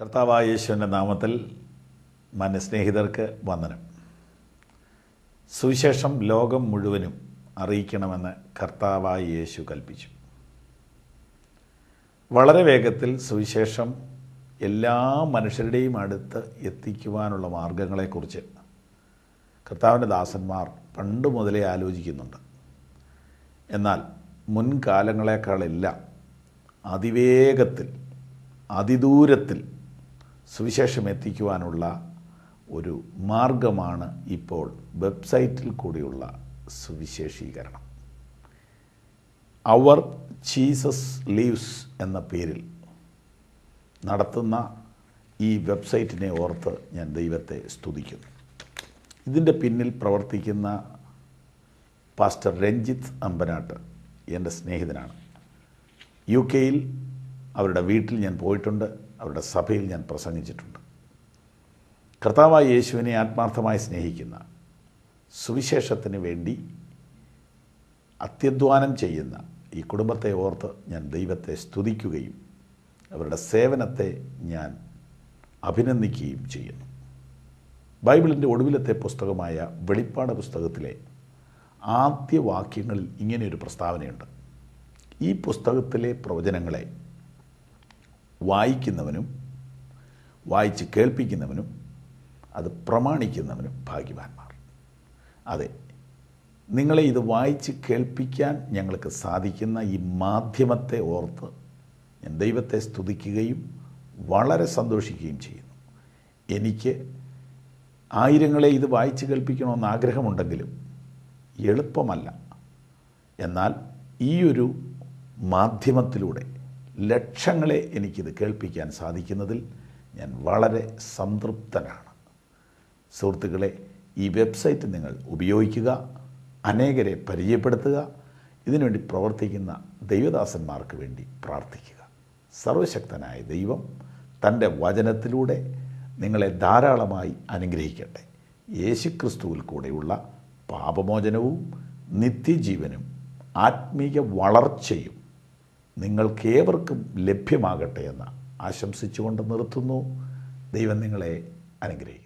കർത്താവായ യേശുവിൻ്റെ നാമത്തിൽ സ്നേഹിതർക്ക് വന്ദനം. സുവിശേഷം ലോകം മുഴുവനും അറിയിക്കണമെന്ന് കർത്താവായ യേശു കൽപ്പിച്ചു. വളരെ വേഗത്തിൽ സുവിശേഷം എല്ലാ മനുഷ്യരുടെയും അടുത്ത് എത്തിക്കുവാനുള്ള മാർഗങ്ങളെക്കുറിച്ച് കർത്താവിൻ്റെ ദാസന്മാർ പണ്ട് മുതലേ ആലോചിക്കുന്നുണ്ട്. എന്നാൽ മുൻകാലങ്ങളെക്കാളെല്ലാം അതിവേഗത്തിൽ അതിദൂരത്തിൽ സുവിശേഷം എത്തിക്കുവാനുള്ള ഒരു മാർഗമാണ് ഇപ്പോൾ വെബ്സൈറ്റിൽ കൂടിയുള്ള സുവിശേഷീകരണം. അവർ ജീസസ് ലീവ്സ് എന്ന പേരിൽ നടത്തുന്ന ഈ വെബ്സൈറ്റിനെ ഓർത്ത് ഞാൻ ദൈവത്തെ സ്തുതിക്കുന്നു. ഇതിൻ്റെ പിന്നിൽ പ്രവർത്തിക്കുന്ന പാസ്റ്റർ രഞ്ജിത്ത് അമ്പനാട്ട് എൻ്റെ സ്നേഹിതനാണ്. UK-യിൽ അവരുടെ വീട്ടിൽ ഞാൻ പോയിട്ടുണ്ട്, അവരുടെ സഭയിൽ ഞാൻ പ്രസംഗിച്ചിട്ടുണ്ട്. കർത്താവായ യേശുവിനെ ആത്മാർത്ഥമായി സ്നേഹിക്കുന്ന, സുവിശേഷത്തിന് വേണ്ടി അത്യധ്വാനം ചെയ്യുന്ന ഈ കുടുംബത്തെ ഓർത്ത് ഞാൻ ദൈവത്തെ സ്തുതിക്കുകയും അവരുടെ സേവനത്തെ ഞാൻ അഭിനന്ദിക്കുകയും ചെയ്യുന്നു. ബൈബിളിൻ്റെ ഒടുവിലത്തെ പുസ്തകമായ വെളിപ്പാട് പുസ്തകത്തിലെ ആദ്യ വാക്യങ്ങളിൽ ഇങ്ങനെയൊരു പ്രസ്താവനയുണ്ട്: ഈ പുസ്തകത്തിലെ പ്രവചനങ്ങളെ വായിക്കുന്നവനും വായിച്ച് കേൾപ്പിക്കുന്നവനും അത് പ്രമാണിക്കുന്നവനും ഭാഗ്യവാന്മാർ. അതെ, നിങ്ങളെ ഇത് വായിച്ച് കേൾപ്പിക്കാൻ ഞങ്ങൾക്ക് സാധിക്കുന്ന ഈ മാധ്യമത്തെ ഓർത്ത് ഞാൻ ദൈവത്തെ സ്തുതിക്കുകയും വളരെ സന്തോഷിക്കുകയും ചെയ്യുന്നു. എനിക്ക് ആയിരങ്ങളെ ഇത് വായിച്ച് കേൾപ്പിക്കണമെന്ന് ആഗ്രഹമുണ്ടെങ്കിലും എളുപ്പമല്ല. എന്നാൽ ഈ ഒരു മാധ്യമത്തിലൂടെ ലക്ഷങ്ങളെ എനിക്കിത് കേൾപ്പിക്കാൻ സാധിക്കുന്നതിൽ ഞാൻ വളരെ സംതൃപ്തനാണ്. സുഹൃത്തുക്കളെ, ഈ വെബ്സൈറ്റ് നിങ്ങൾ ഉപയോഗിക്കുക, അനേകരെ പരിചയപ്പെടുത്തുക, ഇതിനുവേണ്ടി പ്രവർത്തിക്കുന്ന ദൈവദാസന്മാർക്ക് വേണ്ടി പ്രാർത്ഥിക്കുക. സർവശക്തനായ ദൈവം തൻ്റെ വചനത്തിലൂടെ നിങ്ങളെ ധാരാളമായി അനുഗ്രഹിക്കട്ടെ. യേശുക്രിസ്തുവിൽ കൂടെയുള്ള പാപമോചനവും നിത്യജീവനും ആത്മീയ വളർച്ചയും നിങ്ങൾക്കേവർക്കും ലഭ്യമാകട്ടെ എന്ന് ആശംസിച്ചുകൊണ്ട് നിർത്തുന്നു. ദൈവം നിങ്ങളെ അനുഗ്രഹിക്കട്ടെ.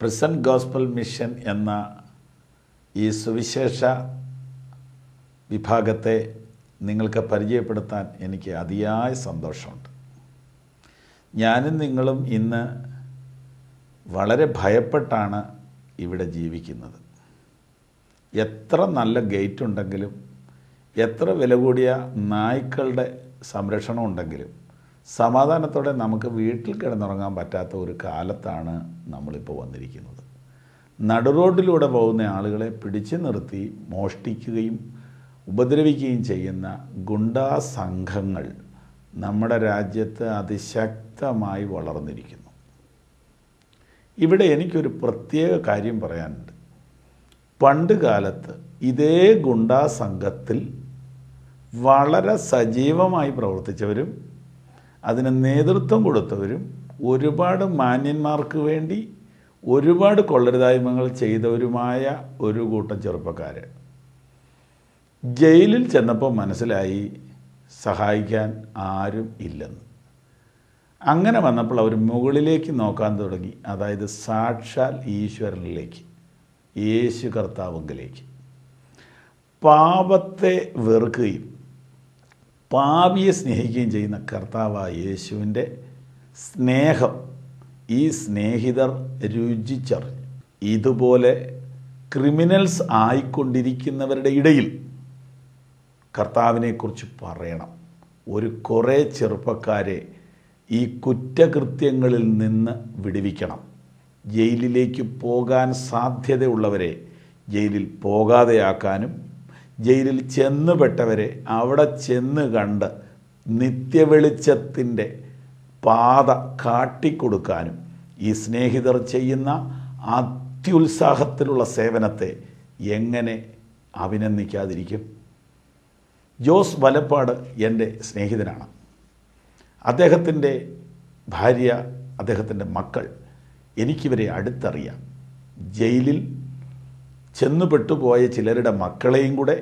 പ്രസന്റ് ഗോസ്പൽ മിഷൻ എന്ന ഈ സുവിശേഷ വിഭാഗത്തെ നിങ്ങൾക്ക് പരിചയപ്പെടുത്താൻ എനിക്ക് അതിയായ സന്തോഷമുണ്ട്. ഞാനും നിങ്ങളും ഇന്ന് വളരെ ഭയപ്പെട്ടാണ് ഇവിടെ ജീവിക്കുന്നത്. എത്ര നല്ല ഗേറ്റ് ഉണ്ടെങ്കിലും, എത്ര വില കൂടിയ നായ്ക്കളുടെ സംരക്ഷണം ഉണ്ടെങ്കിലും സമാധാനത്തോടെ നമുക്ക് വീട്ടിൽ കിടന്നുറങ്ങാൻ പറ്റാത്ത ഒരു കാലത്താണ് നമ്മളിപ്പോൾ വന്നിരിക്കുന്നത്. നടുറോഡിലൂടെ പോകുന്ന ആളുകളെ പിടിച്ചു നിർത്തി മോഷ്ടിക്കുകയും ഉപദ്രവിക്കുകയും ചെയ്യുന്ന ഗുണ്ടാ സംഘങ്ങൾ നമ്മുടെ രാജ്യത്ത് അതിശക്തമായി വളർന്നിരിക്കുന്നു. ഇവിടെ എനിക്കൊരു പ്രത്യേക കാര്യം പറയാനുണ്ട്. പണ്ട് കാലത്ത് ഇതേ ഗുണ്ടാ സംഘത്തിൽ വളരെ സജീവമായി പ്രവർത്തിച്ചവരും അതിന് നേതൃത്വം കൊടുത്തവരും ഒരുപാട് മാന്യന്മാർക്ക് വേണ്ടി ഒരുപാട് കൊള്ളരുതായ്മകൾ ചെയ്തവരുമായ ഒരു കൂട്ടം ചെറുപ്പക്കാർ ജയിലിൽ ചെന്നപ്പോൾ മനസ്സിലായി സഹായിക്കാൻ ആരും ഇല്ലെന്ന്. അങ്ങനെ വന്നപ്പോൾ അവർ മുകളിലേക്ക് നോക്കാൻ തുടങ്ങി, അതായത് സാക്ഷാൽ ഈശ്വരനിലേക്ക്, യേശു കർത്താവിലേക്ക്. പാപത്തെ വെറുക്കുകയും പാപിയെ സ്നേഹിക്കുകയും ചെയ്യുന്ന കർത്താവായ യേശുവിൻ്റെ സ്നേഹം ഈ സ്നേഹിതർ രുചിച്ചറിഞ്ഞു. ഇതുപോലെ ക്രിമിനൽസ് ആയിക്കൊണ്ടിരിക്കുന്നവരുടെ ഇടയിൽ കർത്താവിനെക്കുറിച്ച് പറയണം. കുറേ ചെറുപ്പക്കാരെ ഈ കുറ്റകൃത്യങ്ങളിൽ നിന്ന് വിടുവിക്കണം. ജയിലിലേക്ക് പോകാൻ സാധ്യതയുള്ളവരെ ജയിലിൽ പോകാതെയാക്കാനും, ജയിലിൽ ചെന്നുപെട്ടവരെ അവിടെ ചെന്ന് കണ്ട് നിത്യവെളിച്ചത്തിൻ്റെ പാത കാട്ടിക്കൊടുക്കാനും ഈ സ്നേഹിതർ ചെയ്യുന്ന അത്യുത്സാഹത്തിലുള്ള സേവനത്തെ എങ്ങനെ അഭിനന്ദിക്കാതിരിക്കും? ജോസ് വലപ്പാട് എൻ്റെ സ്നേഹിതനാണ്. അദ്ദേഹത്തിൻ്റെ ഭാര്യ, അദ്ദേഹത്തിൻ്റെ മക്കൾ, എനിക്കിവരെ അടുത്തറിയാം. ജയിലിൽ ചെന്നുപെട്ടുപോയ ചിലരുടെ മക്കളെയും കൂടെ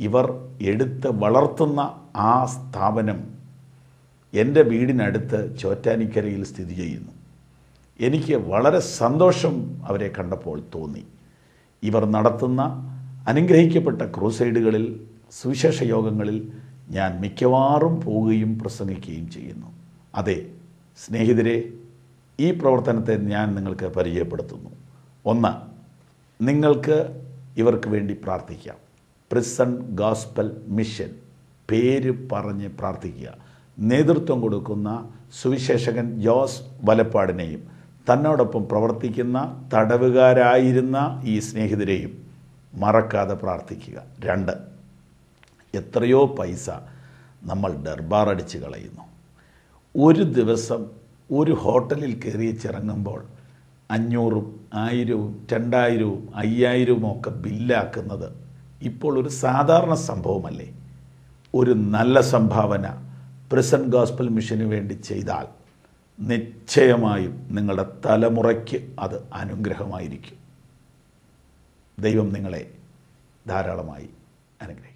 ഇവർ എടുത്ത് വളർത്തുന്ന ആ സ്ഥാപനം എൻ്റെ വീടിനടുത്ത് ചോറ്റാനിക്കരയിൽ സ്ഥിതി ചെയ്യുന്നു. എനിക്ക് വളരെ സന്തോഷം അവരെ കണ്ടപ്പോൾ തോന്നി. ഇവർ നടത്തുന്ന അനുഗ്രഹിക്കപ്പെട്ട ക്രൂസൈഡുകളിൽ, സുവിശേഷ യോഗങ്ങളിൽ ഞാൻ മിക്കവാറും പോവുകയും പ്രസംഗിക്കുകയും ചെയ്യുന്നു. അതെ സ്നേഹിതരെ, ഈ പ്രവർത്തനത്തെ ഞാൻ നിങ്ങൾക്ക് പരിചയപ്പെടുത്തുന്നു. ഒന്ന്, നിങ്ങൾക്ക് ഇവർക്ക് വേണ്ടി പ്രാർത്ഥിക്കാം. പ്രിസൺ ഗോസ്പൽ മിഷൻ പേര് പറഞ്ഞ് പ്രാർത്ഥിക്കുക. നേതൃത്വം കൊടുക്കുന്ന സുവിശേഷകൻ ജോസ് വലപ്പാടിനെയും തന്നോടൊപ്പം പ്രവർത്തിക്കുന്ന തടവുകാരായിരുന്ന ഈ സ്നേഹിതരെയും മറക്കാതെ പ്രാർത്ഥിക്കുക. 2, എത്രയോ പൈസ നമ്മൾ ദർബാർ അടിച്ച് കളയുന്നു. ഒരു ദിവസം ഒരു ഹോട്ടലിൽ കയറി ചിറങ്ങുമ്പോൾ 500, 1000, 2000, 5000 ഒക്കെ ബില്ലാക്കുന്നത് ഇപ്പോൾ ഒരു സാധാരണ സംഭവമല്ലേ? ഒരു നല്ല സംഭാവന പ്രിസൺ ഗോസ്പൽ മിഷന് വേണ്ടി ചെയ്താൽ നിശ്ചയമായും നിങ്ങളുടെ തലമുറയ്ക്ക് അത് അനുഗ്രഹമായിരിക്കും. ദൈവം നിങ്ങളെ ധാരാളമായി അനുഗ്രഹിക്കും.